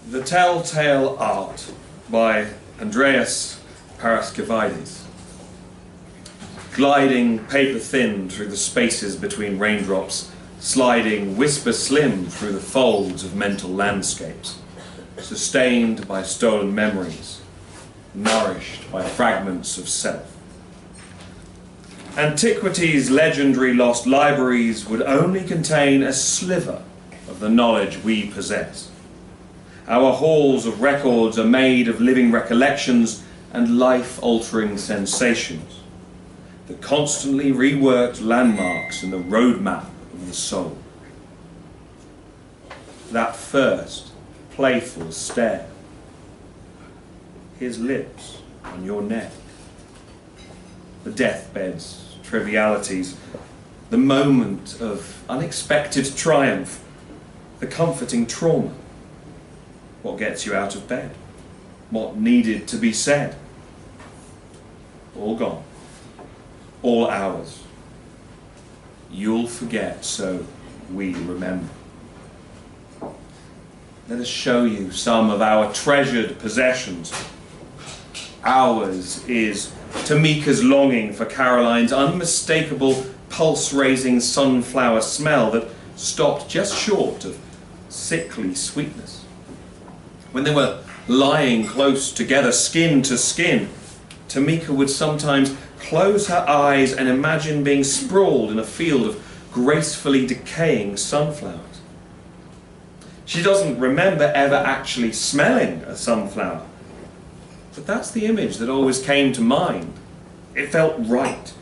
The Telltale Art by Andreas Paraskevaides. Gliding paper-thin through the spaces between raindrops, sliding whisper-slim through the folds of mental landscapes, sustained by stolen memories, nourished by fragments of self. Antiquity's legendary lost libraries would only contain a sliver of the knowledge we possess. Our halls of records are made of living recollections and life-altering sensations, the constantly reworked landmarks in the roadmap of the soul. That first playful stare, his lips on your neck, the deathbed's trivialities, the moment of unexpected triumph, the comforting trauma. What gets you out of bed? What needed to be said? All gone. All ours. You'll forget, so we remember. Let us show you some of our treasured possessions. Ours is Tamika's longing for Caroline's unmistakable, pulse-raising sunflower smell that stopped just short of sickly sweetness. When they were lying close together, skin to skin, Tamika would sometimes close her eyes and imagine being sprawled in a field of gracefully decaying sunflowers. She doesn't remember ever actually smelling a sunflower, but that's the image that always came to mind. It felt right.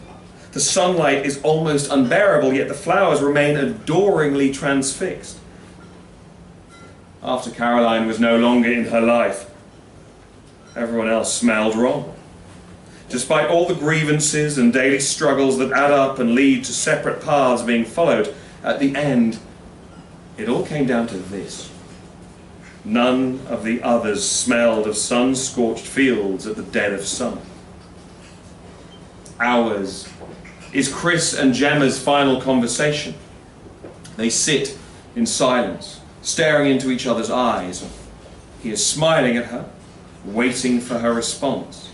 The sunlight is almost unbearable, yet the flowers remain adoringly transfixed. After Caroline was no longer in her life, everyone else smelled wrong. Despite all the grievances and daily struggles that add up and lead to separate paths being followed, at the end, it all came down to this. None of the others smelled of sun-scorched fields at the dead of summer. Ours is Chris and Gemma's final conversation. They sit in silence, staring into each other's eyes. He is smiling at her, waiting for her response.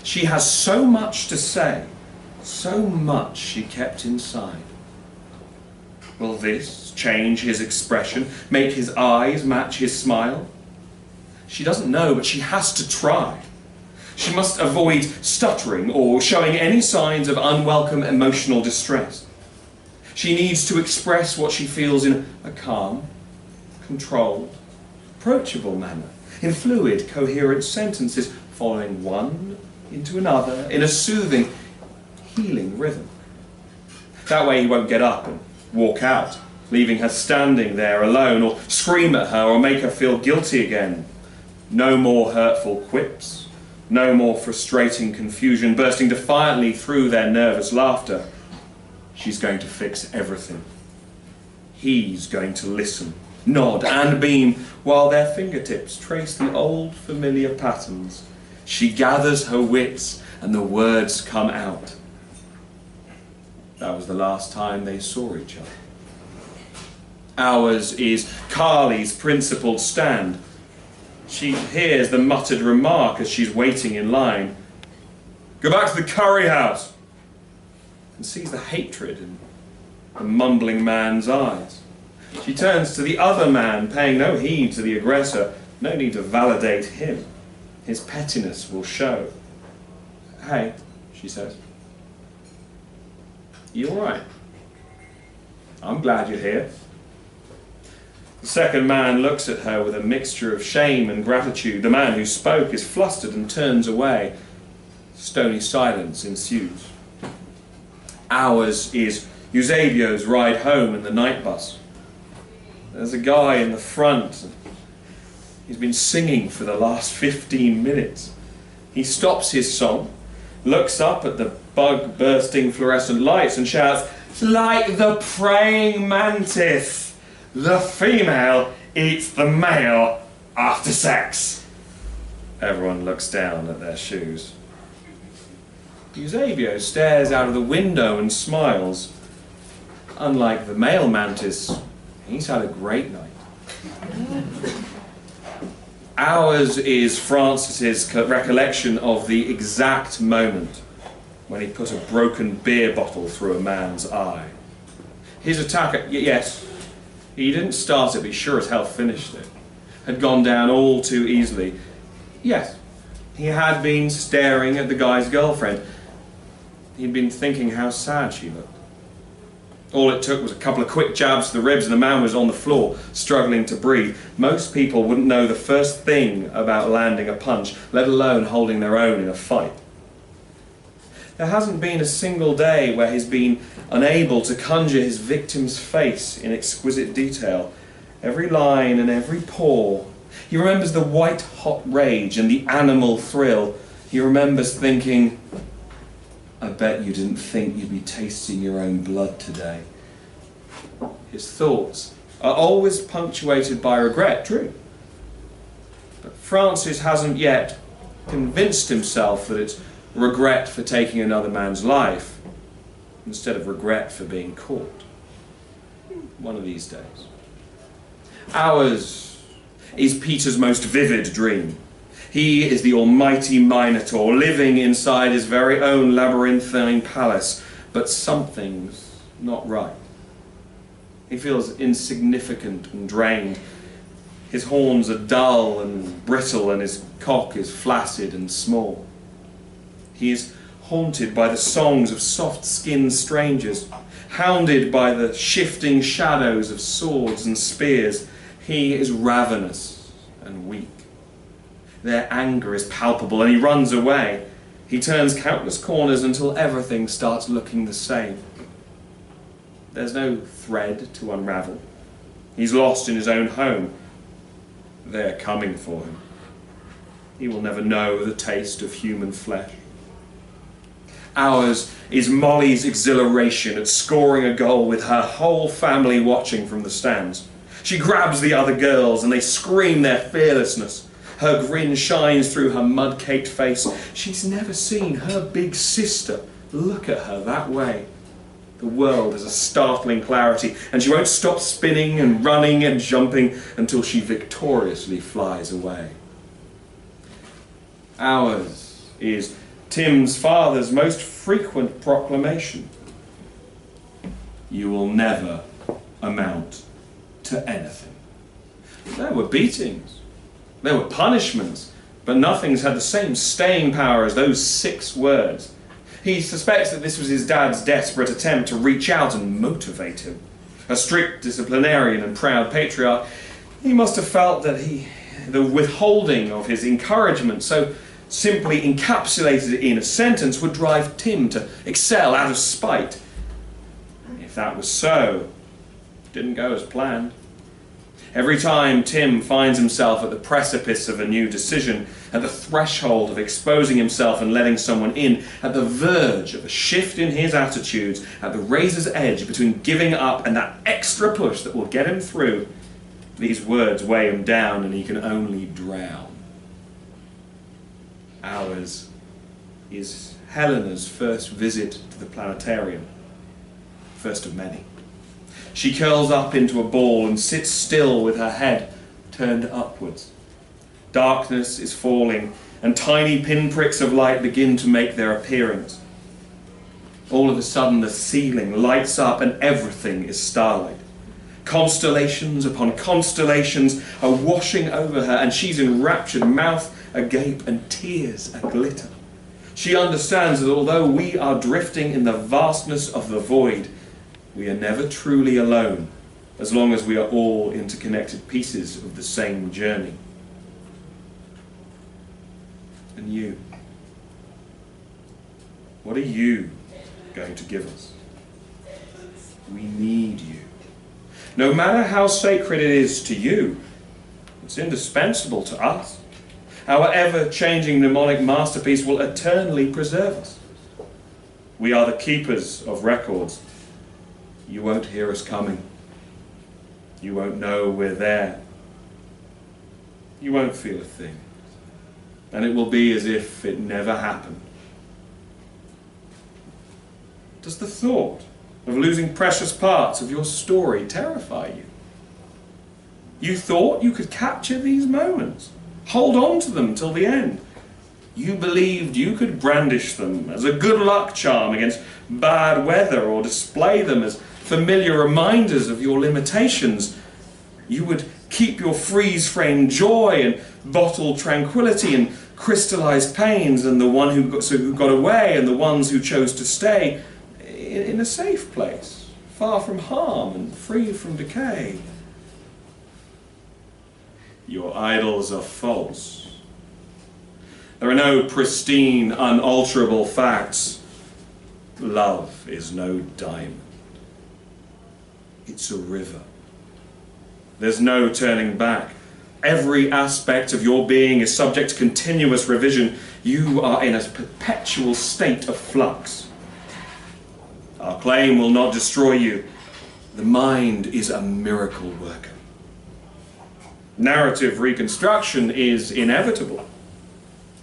She has so much to say, so much she kept inside. Will this change his expression, make his eyes match his smile? She doesn't know, but she has to try. She must avoid stuttering or showing any signs of unwelcome emotional distress. She needs to express what she feels in a calm, controlled, approachable manner, in fluid, coherent sentences, following one into another in a soothing, healing rhythm. That way he won't get up and walk out, leaving her standing there alone, or scream at her or make her feel guilty again. No more hurtful quips, no more frustrating confusion bursting defiantly through their nervous laughter. She's going to fix everything. He's going to listen, nod and beam while their fingertips trace the old familiar patterns. She gathers her wits and the words come out. That was the last time they saw each other. Ours is Carly's principled stand. She hears the muttered remark as she's waiting in line. Go back to the curry house. And sees the hatred in the mumbling man's eyes. She turns to the other man, paying no heed to the aggressor. No need to validate him. His pettiness will show. Hey, she says. You all right? I'm glad you're here. The second man looks at her with a mixture of shame and gratitude. The man who spoke is flustered and turns away. Stony silence ensues. Ours is Eusebio's ride home in the night bus. There's a guy in the front. He's been singing for the last 15 minutes. He stops his song, looks up at the bug-bursting fluorescent lights and shouts, like the praying mantis, the female eats the male after sex. Everyone looks down at their shoes. Eusebio stares out of the window and smiles. Unlike the male mantis, he's had a great night. Ours is Francis's recollection of the exact moment when he put a broken beer bottle through a man's eye. His attacker, yes, he didn't start it, but he sure as hell finished it. Had gone down all too easily. Yes, he had been staring at the guy's girlfriend. He'd been thinking how sad she looked. All it took was a couple of quick jabs to the ribs and the man was on the floor, struggling to breathe. Most people wouldn't know the first thing about landing a punch, let alone holding their own in a fight. There hasn't been a single day where he's been unable to conjure his victim's face in exquisite detail. Every line and every pore. He remembers the white-hot rage and the animal thrill. He remembers thinking, I bet you didn't think you'd be tasting your own blood today. His thoughts are always punctuated by regret, true. But Francis hasn't yet convinced himself that it's regret for taking another man's life instead of regret for being caught. One of these days. Ours is Peter's most vivid dream. He is the almighty Minotaur, living inside his very own labyrinthine palace, but something's not right. He feels insignificant and drained. His horns are dull and brittle, and his cock is flaccid and small. He is haunted by the songs of soft-skinned strangers, hounded by the shifting shadows of swords and spears. He is ravenous and weak. Their anger is palpable, and he runs away. He turns countless corners until everything starts looking the same. There's no thread to unravel. He's lost in his own home. They're coming for him. He will never know the taste of human flesh. Ours is Molly's exhilaration at scoring a goal with her whole family watching from the stands. She grabs the other girls and they scream their fearlessness. Her grin shines through her mud-caked face. She's never seen her big sister look at her that way. The world has a startling clarity, and she won't stop spinning and running and jumping until she victoriously flies away. Ours is Tim's father's most frequent proclamation. You will never amount to anything. There were beatings. There were punishments, but nothing's had the same staying power as those 6 words. He suspects that this was his dad's desperate attempt to reach out and motivate him. A strict disciplinarian and proud patriarch, he must have felt that the withholding of his encouragement so simply encapsulated in a sentence would drive Tim to excel out of spite. If that was so, it didn't go as planned. Every time Tim finds himself at the precipice of a new decision, at the threshold of exposing himself and letting someone in, at the verge of a shift in his attitudes, at the razor's edge between giving up and that extra push that will get him through, these words weigh him down and he can only drown. Ours is Helena's first visit to the planetarium, first of many. She curls up into a ball and sits still with her head turned upwards. Darkness is falling, and tiny pinpricks of light begin to make their appearance. All of a sudden the ceiling lights up and everything is starlight. Constellations upon constellations are washing over her, and she's enraptured, mouth agape and tears aglitter. She understands that although we are drifting in the vastness of the void, we are never truly alone, as long as we are all interconnected pieces of the same journey. And you? What are you going to give us? We need you. No matter how sacred it is to you, it's indispensable to us. Our ever-changing mnemonic masterpiece will eternally preserve us. We are the keepers of records. You won't hear us coming. You won't know we're there. You won't feel a thing. And it will be as if it never happened. Does the thought of losing precious parts of your story terrify you? You thought you could capture these moments. hold on to them till the end. You believed you could brandish them as a good luck charm against bad weather, or display them as familiar reminders of your limitations. You would keep your freeze-frame joy and bottled tranquility and crystallized pains, and the one who got away and the ones who chose to stay in a safe place, far from harm and free from decay. Your idols are false. There are no pristine, unalterable facts. Love is no diamond. It's a river. There's no turning back. Every aspect of your being is subject to continuous revision. You are in a perpetual state of flux. Our claim will not destroy you. The mind is a miracle worker. Narrative reconstruction is inevitable.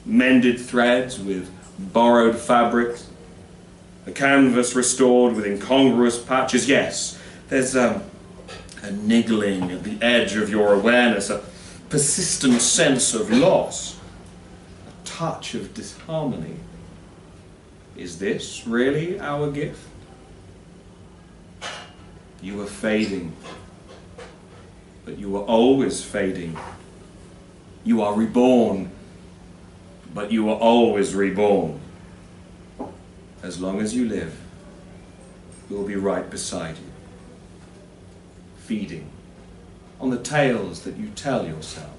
Mended threads with borrowed fabrics, a canvas restored with incongruous patches. Yes, there's a niggling at the edge of your awareness, a persistent sense of loss, a touch of disharmony. Is this really our gift? You are fading, but you are always fading. You are reborn, but you are always reborn. As long as you live, we'll be right beside you, feeding on the tales that you tell yourselves.